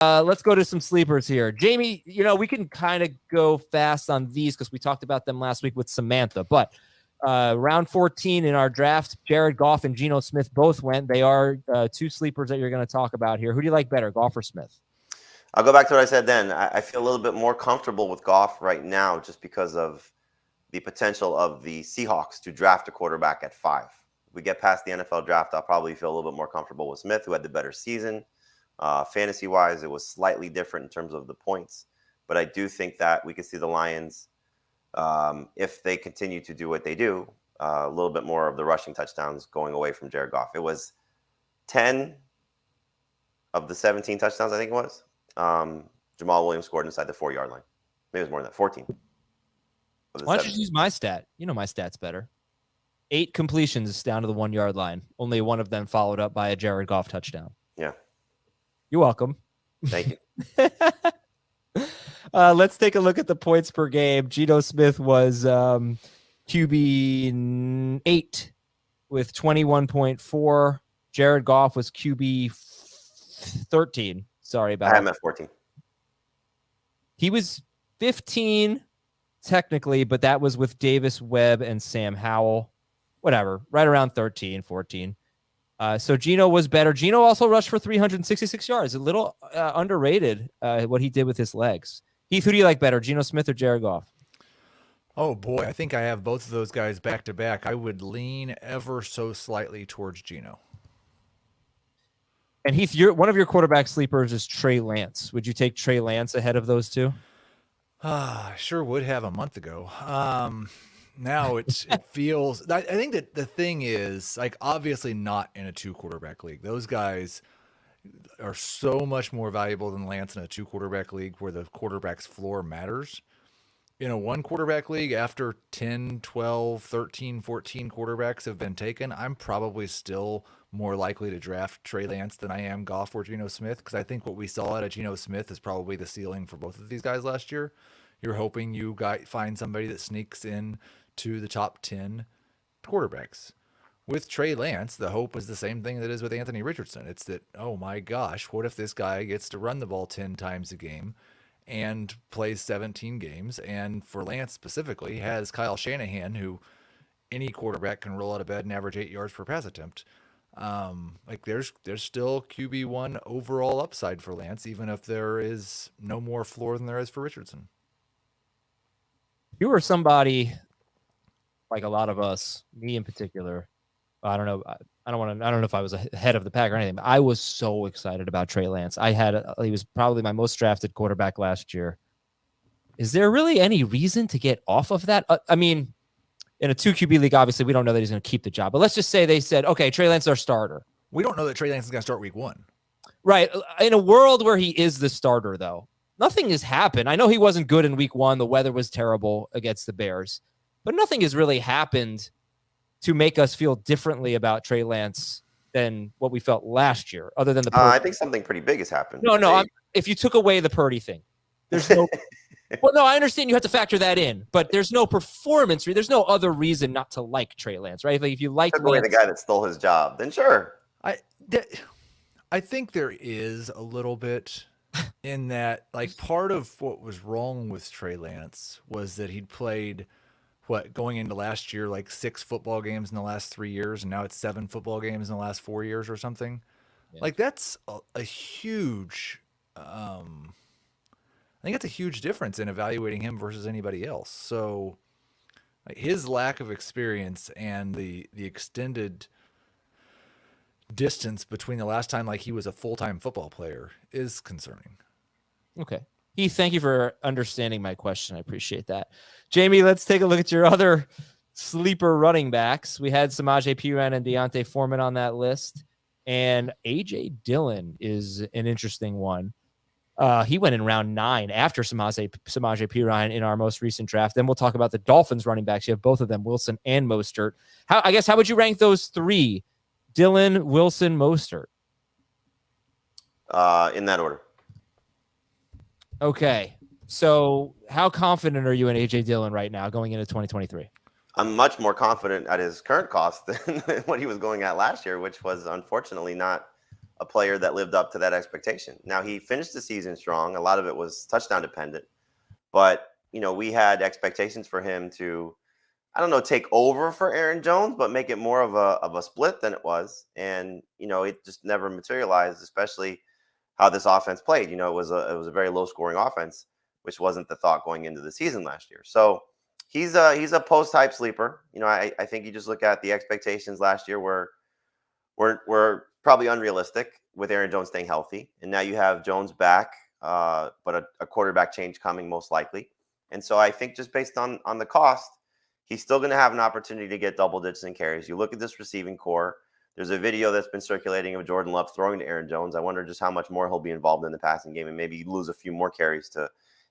Let's go to some sleepers here. Jamey, we can kind of go fast on these because we talked about them last week with Samantha. But round 14 in our draft, Jared Goff and Geno Smith both went. They are two sleepers that you're going to talk about here. Who do you like better, Goff or Smith? I'll go back to what I said then. I feel a little bit more comfortable with Goff right now just because of the potential of the Seahawks to draft a quarterback at 5. If we get past the NFL draft, I'll probably feel a little bit more comfortable with Smith, who had the better season. Fantasy-wise, it was slightly different in terms of the points. But I do think that we could see the Lions, if they continue to do what they do, a little bit more of the rushing touchdowns going away from Jared Goff. It was 10 of the 17 touchdowns, I think it was. Jamal Williams scored inside the 4-yard line. Maybe it was more than that, 14. Why don't you use my stat? You know my stat's better. 8 completions down to the 1-yard line. Only one of them followed up by a Jared Goff touchdown. Yeah. You're welcome. Thank you. Let's take a look at the points per game. Geno Smith was QB 8 with 21.4. Jared Goff was QB 13. Sorry about that. I'm at 14. He was 15 technically, but that was with Davis, Webb, and Sam Howell. Whatever, right around 13, 14. So Geno was better. Geno also rushed for 366 yards. A little underrated what he did with his legs. Heath, who do you like better, Geno Smith or Jared Goff? Oh, boy, I think I have both of those guys back-to-back. I would lean ever so slightly towards Geno. And Heath, one of your quarterback sleepers is Trey Lance. Would you take Trey Lance ahead of those two? I sure would have a month ago. Now it feels – I think that the thing is, like, obviously not in a 2-quarterback league. Those guys are so much more valuable than Lance in a 2-quarterback league where the quarterback's floor matters. In a 1-quarterback league, after 10, 12, 13, 14 quarterbacks have been taken, I'm probably still more likely to draft Trey Lance than I am Goff or Geno Smith, because I think what we saw out of Geno Smith is probably the ceiling for both of these guys last year. You're hoping you find somebody that sneaks in to the top 10 quarterbacks. With Trey Lance, the hope is the same thing that is with Anthony Richardson. It's that, oh my gosh, what if this guy gets to run the ball 10 times a game and plays 17 games? And for Lance specifically, has Kyle Shanahan, who any quarterback can roll out of bed and average 8 yards per pass attempt. There's still QB1 overall upside for Lance, even if there is no more floor than there is for Richardson. You were somebody like a lot of us, me in particular. I don't know. I don't know if I was ahead of the pack or anything, but I was so excited about Trey Lance. He was probably my most drafted quarterback last year. Is there really any reason to get off of that? I mean, in a 2 QB league, obviously we don't know that he's going to keep the job, but let's just say they said, okay, Trey Lance is our starter. We don't know that Trey Lance is going to start week 1. Right. In a world where he is the starter, though, nothing has happened. I know he wasn't good in week 1. The weather was terrible against the Bears, but nothing has really happened to make us feel differently about Trey Lance than what we felt last year, other than the Purdy. I think something pretty big has happened. No. If you took away the Purdy thing, there's no. Well, no, I understand you have to factor that in, but there's no performance. There's no other reason not to like Trey Lance, right? Like if you like the guy that stole his job, then sure. I think there is a little bit in that, like, part of what was wrong with Trey Lance was that he'd played going into last year, like 6 football games in the last 3 years, and now it's 7 football games in the last 4 years or something. Yeah. Like that's a huge. I think that's a huge difference in evaluating him versus anybody else. So his lack of experience and the extended distance between the last time like he was a full-time football player is concerning. Okay. Heath, thank you for understanding my question. I appreciate that. Jamey, let's take a look at your other sleeper running backs. We had Samaje Perine and Deontay Foreman on that list, and A.J. Dillon is an interesting one. He went in round 9 after Samaje Perine in our most recent draft. Then we'll talk about the Dolphins running backs. You have both of them, Wilson and Mostert. How would you rank those 3? Dillon, Wilson, Mostert. In that order. Okay. So how confident are you in A.J. Dillon right now going into 2023? I'm much more confident at his current cost than what he was going at last year, which was unfortunately not a player that lived up to that expectation. Now, he finished the season strong. A lot of it was touchdown dependent. But, we had expectations for him to, I don't know, take over for Aaron Jones, but make it more of a split than it was. And, it just never materialized, especially how this offense played. It was a very low scoring offense, which wasn't the thought going into the season last year. So he's a post-hype sleeper. I think you just look at the expectations last year were probably unrealistic with Aaron Jones staying healthy. And now you have Jones back, but a quarterback change coming most likely. And so I think just based on the cost, he's still going to have an opportunity to get double digits in carries. You look at this receiving core. There's a video that's been circulating of Jordan Love throwing to Aaron Jones. I wonder just how much more he'll be involved in the passing game and maybe lose a few more carries to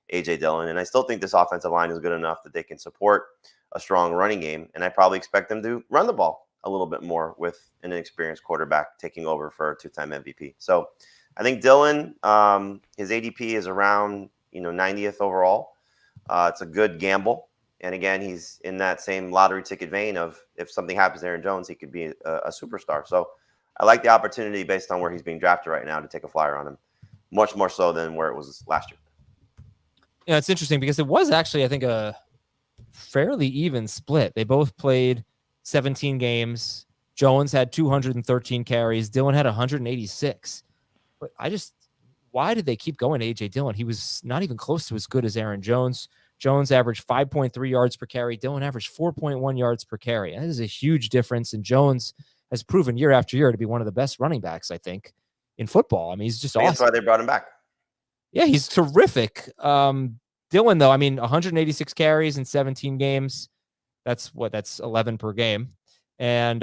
A.J. Dillon. And I still think this offensive line is good enough that they can support a strong running game. And I probably expect them to run the ball a little bit more with an inexperienced quarterback taking over for a 2-time MVP. So I think Dillon, his ADP is around 90th overall. It's a good gamble. And again, he's in that same lottery ticket vein of if something happens to Aaron Jones, he could be a superstar. So I like the opportunity based on where he's being drafted right now to take a flyer on him, much more so than where it was last year. Yeah, it's interesting because it was actually, I think, a fairly even split. They both played 17 games. Jones had 213 carries. Dillon had 186. But why did they keep going to A.J. Dillon? He was not even close to as good as Aaron Jones. Jones averaged 5.3 yards per carry. Dillon averaged 4.1 yards per carry. That is a huge difference. And Jones has proven year after year to be one of the best running backs, I think, in football. I mean, he's just awesome. That's why they brought him back. Yeah, he's terrific. Dillon, though, 186 carries in 17 games. That's 11 per game. And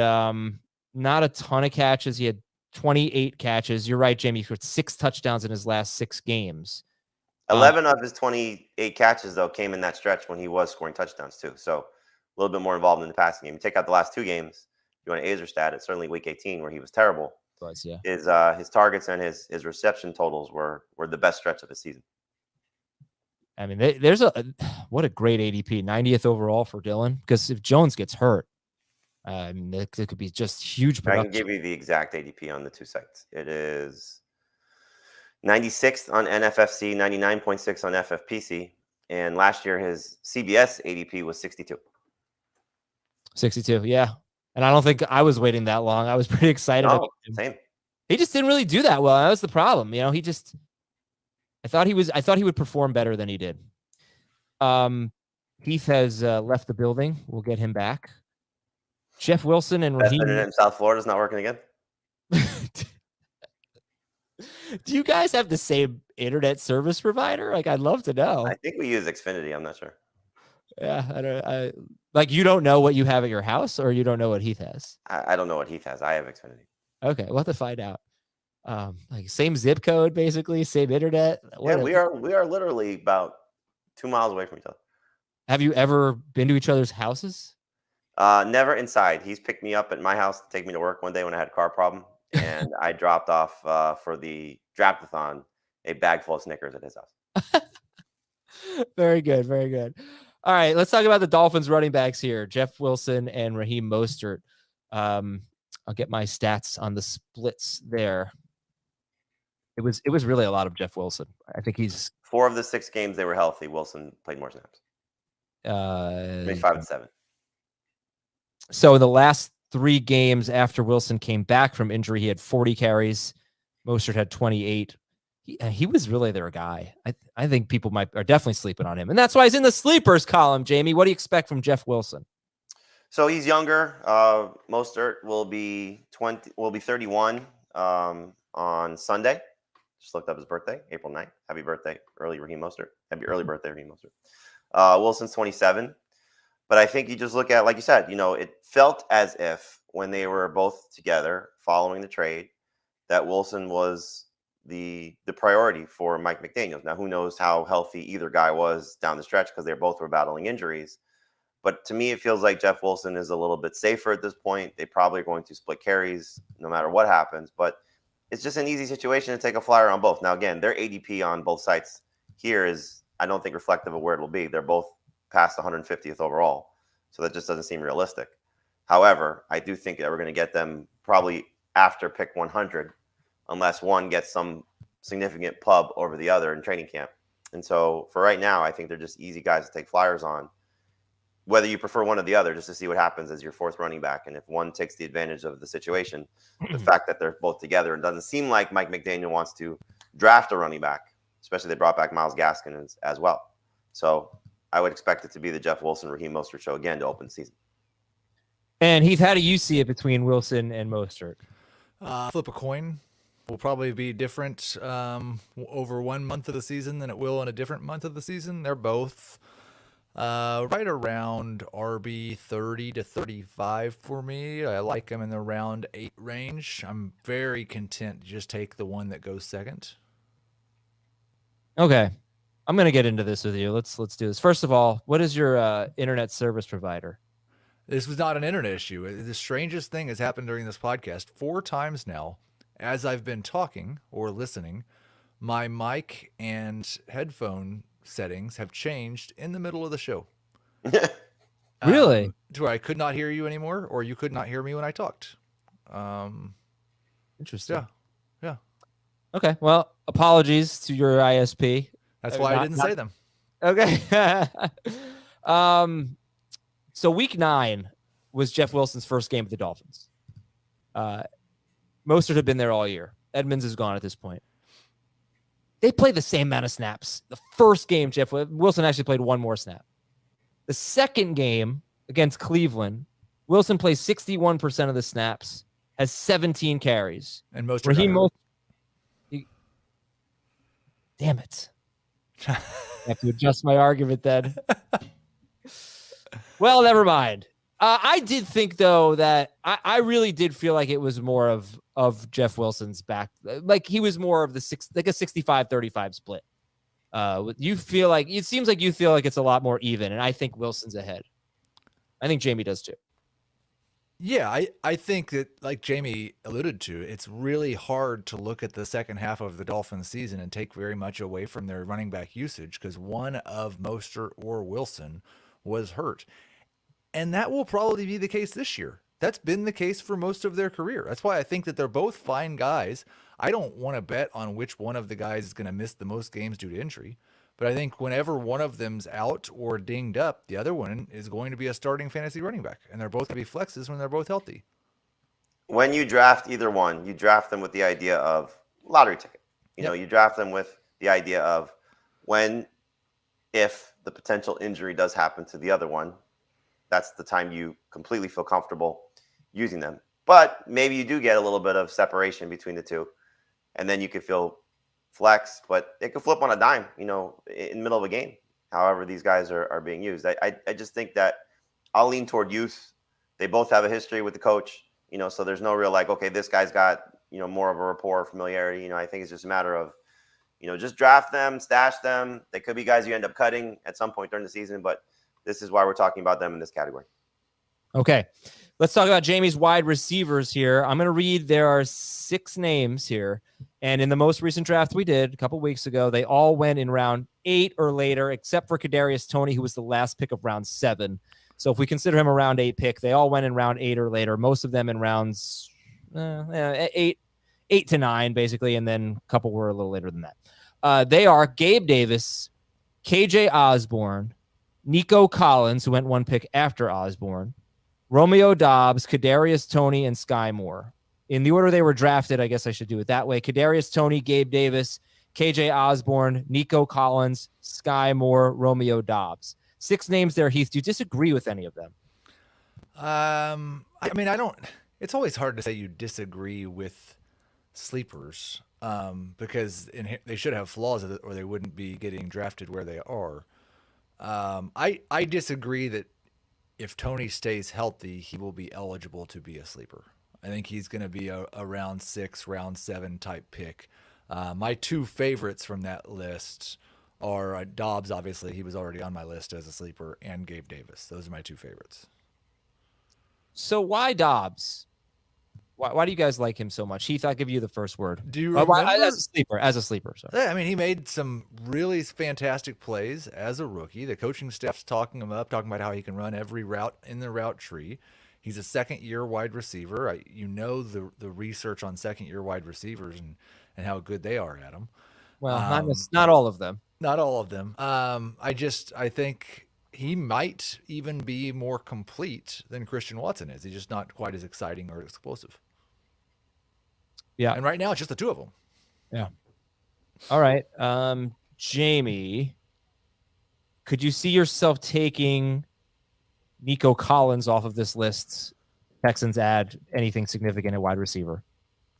not a ton of catches. He had 28 catches. You're right, Jamey. He had 6 touchdowns in his last 6 games. 11 of his 28 catches, though, came in that stretch when he was scoring touchdowns, too. So a little bit more involved in the passing game. You take out the last 2 games, you want an Azer stat, it's certainly week 18 where he was terrible. Yeah. His targets and his reception totals were the best stretch of the season. I mean, there's what a great ADP, 90th overall for Dillon. Because if Jones gets hurt, it could be just huge production. I can give you the exact ADP on the 2 sites. It is 96th on NFFC, 99.6 on FFPC, and last year his CBS ADP was 62. 62, yeah. And I don't think I was waiting that long. I was pretty excited. No, same. He just didn't really do that well. That was the problem. I thought he would perform better than he did. Heath has left the building. We'll get him back. Jeff Wilson and Best Raheem. internet in South Florida is not working again. Do you guys have the same internet service provider? I'd love to know. I think we use Xfinity. I'm not sure. Yeah, you don't know what you have at your house, or you don't know what Heath has. I don't know what Heath has. I have Xfinity. Okay, we'll have to find out. Same zip code, basically, same internet. Yeah, we are literally about 2 miles away from each other. Have you ever been to each other's houses? Never inside. He's picked me up at my house to take me to work one day when I had a car problem, and I dropped off for the draft-a-thon a bag full of Snickers at his house. Very good, very good. All right, let's talk about the Dolphins running backs here, Jeff Wilson and Raheem Mostert. I'll get my stats on the splits there. It was really a lot of Jeff Wilson. I think he's 4 of the 6 games they were healthy. Wilson played more snaps. 5-7. So in the last 3 games after Wilson came back from injury, he had 40 carries. Mostert had 28. He was really their guy. I think people are definitely sleeping on him, and that's why he's in the sleepers column. Jamey, what do you expect from Jeff Wilson? So he's younger. Mostert will be 31 on Sunday. Just looked up his birthday, April 9th. Happy birthday, early Raheem Mostert. Happy early birthday, Raheem Mostert. Wilson's 27. But I think you just look at, like you said, it felt as if when they were both together following the trade, that Wilson was the priority for Mike McDaniels. Now, who knows how healthy either guy was down the stretch because they both were battling injuries. But to me, it feels like Jeff Wilson is a little bit safer at this point. They probably are going to split carries no matter what happens. But it's just an easy situation to take a flyer on both. Now, again, their ADP on both sites here is, I don't think, reflective of where it'll be. They're both past 150th overall. So that just doesn't seem realistic. However, I do think that we're going to get them probably after pick 100 unless one gets some significant pub over the other in training camp. And so for right now, I think they're just easy guys to take flyers on, whether you prefer one or the other, just to see what happens as your fourth running back. And if one takes the advantage of the situation, the fact that they're both together, it doesn't seem like Mike McDaniel wants to draft a running back, especially they brought back Myles Gaskin as well. So I would expect it to be the Jeff Wilson, Raheem Mostert show again to open the season. And Heath, how do you see it between Wilson and Mostert? Flip a coin. Will probably be different over 1 month of the season than it will in a different month of the season. They're both right around RB 30 to 35 for me. I like them in the round 8 range. I'm very content to just take the one that goes second. Okay. I'm going to get into this with you. Let's do this. First of all, what is your internet service provider? This was not an internet issue. The strangest thing has happened during this podcast 4 times now. As I've been talking or listening, my mic and headphone settings have changed in the middle of the show. Really? To where I could not hear you anymore, or you could not hear me when I talked. Interesting. Yeah. Okay. Well, apologies to your ISP. That's why I didn't say them. Okay. So week 9 was Jeff Wilson's first game with the Dolphins. Mostert had been there all year. Edmonds is gone at this point. They played the same amount of snaps. The first game, Jeff Wilson actually played one more snap. The second game against Cleveland, Wilson plays 61% of the snaps, has 17 carries. And Mostert. Damn it. I have to adjust my argument then. Well, never mind. I did think, though, that I really did feel like it was more of Jeff Wilson's back. Like he was more of a 65-35 split. You feel like it seems like you feel like it's a lot more even, and I think Wilson's ahead. I think Jamey does too. Yeah, I think that, like Jamey alluded to, it's really hard to look at the second half of the Dolphins season and take very much away from their running back usage because one of Mostert or Wilson was hurt. And that will probably be the case this year. That's been the case for most of their career. That's why I think that they're both fine guys. I don't want to bet on which one of the guys is going to miss the most games due to injury. But I think whenever one of them's out or dinged up, the other one is going to be a starting fantasy running back. And they're both going to be flexes when they're both healthy. When you draft either one, you draft them with the idea of lottery ticket. You know, you draft them with the idea of if the potential injury does happen to the other one, that's the time you completely feel comfortable using them. But maybe you do get a little bit of separation between the two, and then you could feel flex, but it could flip on a dime, in the middle of a game, however these guys are being used. I just think that I'll lean toward youth. They both have a history with the coach, so there's no real okay, this guy's got, more of a rapport, familiarity. I think it's just a matter of, just draft them, stash them. They could be guys you end up cutting at some point during the season, but this is why we're talking about them in this category. Okay. Let's talk about Jamey's wide receivers here. I'm going to read. There are 6 names here. And in the most recent draft we did a couple weeks ago, they all went in round 8 or later, except for Kadarius Toney, who was the last pick of round 7. So if we consider him a round 8 pick, they all went in round 8 or later. Most of them in rounds 8 to 9, basically. And then a couple were a little later than that. They are Gabe Davis, KJ Osborne, Nico Collins, who went 1 pick after Osborne, Romeo Dobbs, Kadarius Toney, and Sky Moore. In the order they were drafted, I guess I should do it that way. Kadarius Toney, Gabe Davis, KJ Osborne, Nico Collins, Sky Moore, Romeo Dobbs. 6 names there, Heath. Do you disagree with any of them? I mean, I don't. It's always hard to say you disagree with sleepers because they should have flaws or they wouldn't be getting drafted where they are. I disagree that if Toney stays healthy, he will be eligible to be a sleeper. I think he's going to be a round 6, round 7 type pick. My 2 favorites from that list are Dobbs, obviously. He was already on my list as a sleeper, and Gabe Davis. Those are my 2 favorites. So why Dobbs? Why do you guys like him so much? Heath, I'll give you the first word. Do you remember? As a sleeper. Sorry. Yeah, I mean, he made some really fantastic plays as a rookie. The coaching staff's talking him up, talking about how he can run every route in the route tree. He's a second-year wide receiver. The research on second-year wide receivers and how good they are at them. Well, not all of them. Not all of them. I think he might even be more complete than Christian Watson is. He's just not quite as exciting or explosive. Yeah. And right now it's just the two of them. Yeah. All right. Jamey, could you see yourself taking Nico Collins off of this list? Texans add anything significant at wide receiver?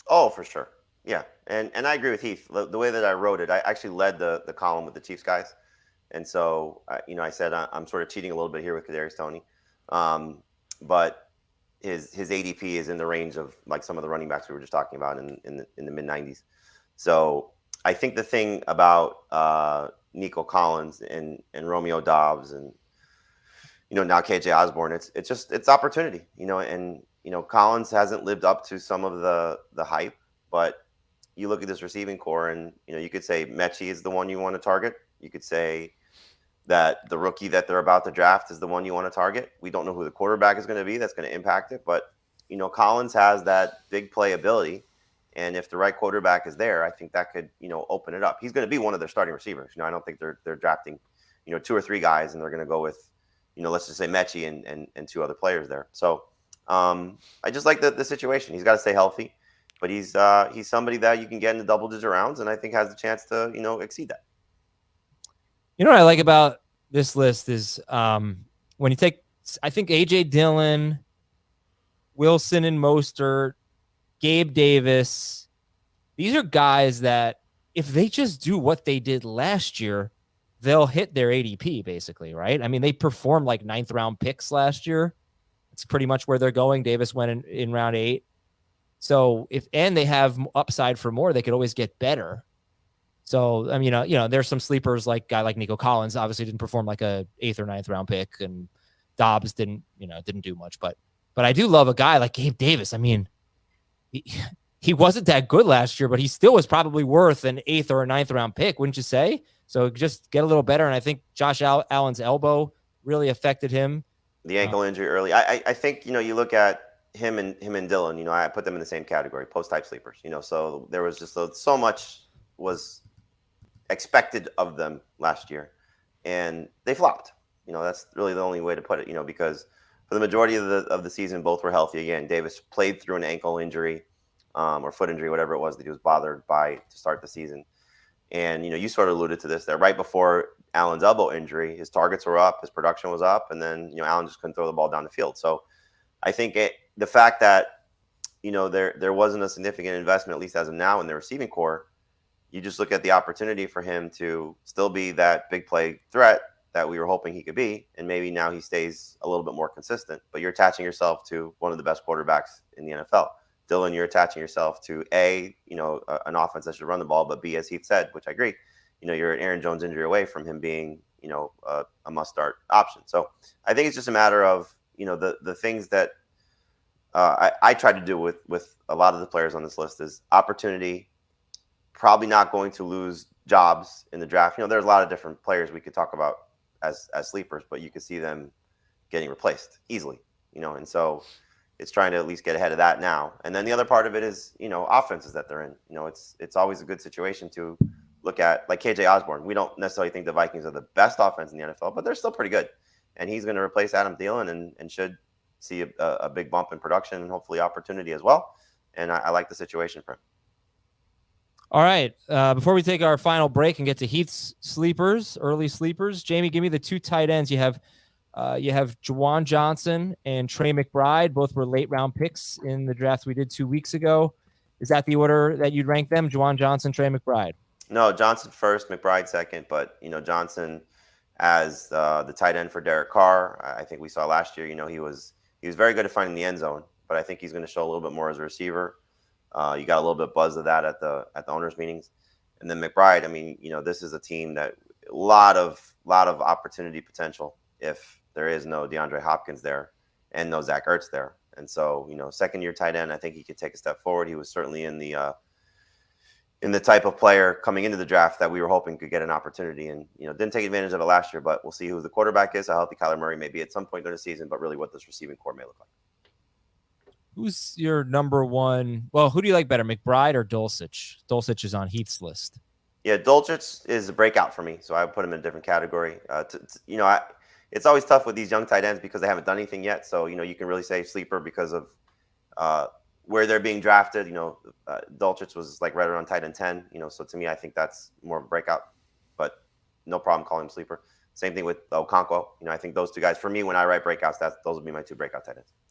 Oh, for sure. Yeah. And I agree with Heath. The way that I wrote it, I actually led the column with the Chiefs guys. And so, I said I'm sort of cheating a little bit here with Kadarius Toney. But his ADP is in the range of like some of the running backs we were just talking about in the mid-90s. So I think the thing about Nico Collins and Romeo Dobbs and now KJ Osborne, it's opportunity, and Collins hasn't lived up to some of the hype, but you look at this receiving core and you could say Mechie is the one you want to target. You could say that the rookie that they're about to draft is the one you want to target. We don't know who the quarterback is going to be that's going to impact it, but Collins has that big play ability. And if the right quarterback is there, I think that could, open it up. He's going to be one of their starting receivers. I don't think they're drafting, 2 or 3 guys and they're going to go with, let's just say Mechie and 2 other players there. So I just like the situation. He's got to stay healthy, but he's somebody that you can get in the double-digit rounds, and I think has the chance to, exceed that. What I like about this list is when you take, I think A.J. Dillon, Wilson and Mostert, Gabe Davis, these are guys that if they just do what they did last year, they'll hit their ADP basically, right? I mean, they performed like 9th round picks last year. It's pretty much where they're going. Davis went in round 8. So and they have upside for more, they could always get better. So, I mean, there's some sleepers like guy like Nico Collins obviously didn't perform like a 8th or 9th round pick, and Dobbs didn't do much, but I do love a guy like Gabe Davis. I mean, he wasn't that good last year, but he still was probably worth an 8th or a 9th round pick, wouldn't you say? So just get a little better. And I think Josh Allen's elbow really affected him. The ankle injury early. I think, you look at him and Dillon, I put them in the same category, post-type sleepers, so there was just so much was expected of them last year, and they flopped. That's really the only way to put it, because for the majority of the season, both were healthy. Again, Davis played through an ankle injury or foot injury, whatever it was that he was bothered by to start the season. And, you sort of alluded to this there. Right before Allen's elbow injury, his targets were up, his production was up, and then, Allen just couldn't throw the ball down the field. So I think the fact that, there wasn't a significant investment, at least as of now, in the receiving core, you just look at the opportunity for him to still be that big play threat that we were hoping he could be. And maybe now he stays a little bit more consistent, but you're attaching yourself to one of the best quarterbacks in the NFL. Dillon, you're attaching yourself to an offense that should run the ball, but B, as Heath said, which I agree, you're an Aaron Jones injury away from him being, a must-start option. So I think it's just a matter of, the things that I try to do with a lot of the players on this list is opportunity, probably not going to lose jobs in the draft. There's a lot of different players we could talk about as sleepers, but you could see them getting replaced easily, and so it's trying to at least get ahead of that now. And then the other part of it is, offenses that they're in. It's always a good situation to look at, like KJ Osborne. We don't necessarily think the Vikings are the best offense in the NFL, but they're still pretty good. And he's going to replace Adam Thielen and should see a big bump in production and hopefully opportunity as well. And I like the situation for him. All right. Before we take our final break and get to Heath's sleepers, early sleepers, Jamey, give me the 2 tight ends. You have Juwan Johnson and Trey McBride. Both were late round picks in the draft we did 2 weeks ago. Is that the order that you'd rank them? Juwan Johnson, Trey McBride? No, Johnson first, McBride second. But, Johnson as the tight end for Derek Carr. I think we saw last year, he was very good at finding the end zone, but I think he's going to show a little bit more as a receiver. You got a little bit of buzz of that at the owners' meetings. And then McBride, I mean, this is a team that a lot of opportunity potential if there is no DeAndre Hopkins there and no Zach Ertz there. And so, second-year tight end, I think he could take a step forward. He was certainly in the type of player coming into the draft that we were hoping could get an opportunity, and didn't take advantage of it last year. But we'll see who the quarterback is, how healthy Kyler Murray may be at some point during the season, but really what this receiving core may look like. Who's your number one? Well, who do you like better, McBride or Dulcich? Dulcich is on Heath's list. Yeah, Dulcich is a breakout for me, so I would put him in a different category. It's always tough with these young tight ends because they haven't done anything yet. So, you can really say sleeper because of where they're being drafted. Dulcich was like right around tight end 10. So to me, I think that's more of a breakout, but no problem calling him sleeper. Same thing with Okonkwo. I think those two guys, for me, when I write breakouts, those would be my two breakout tight ends.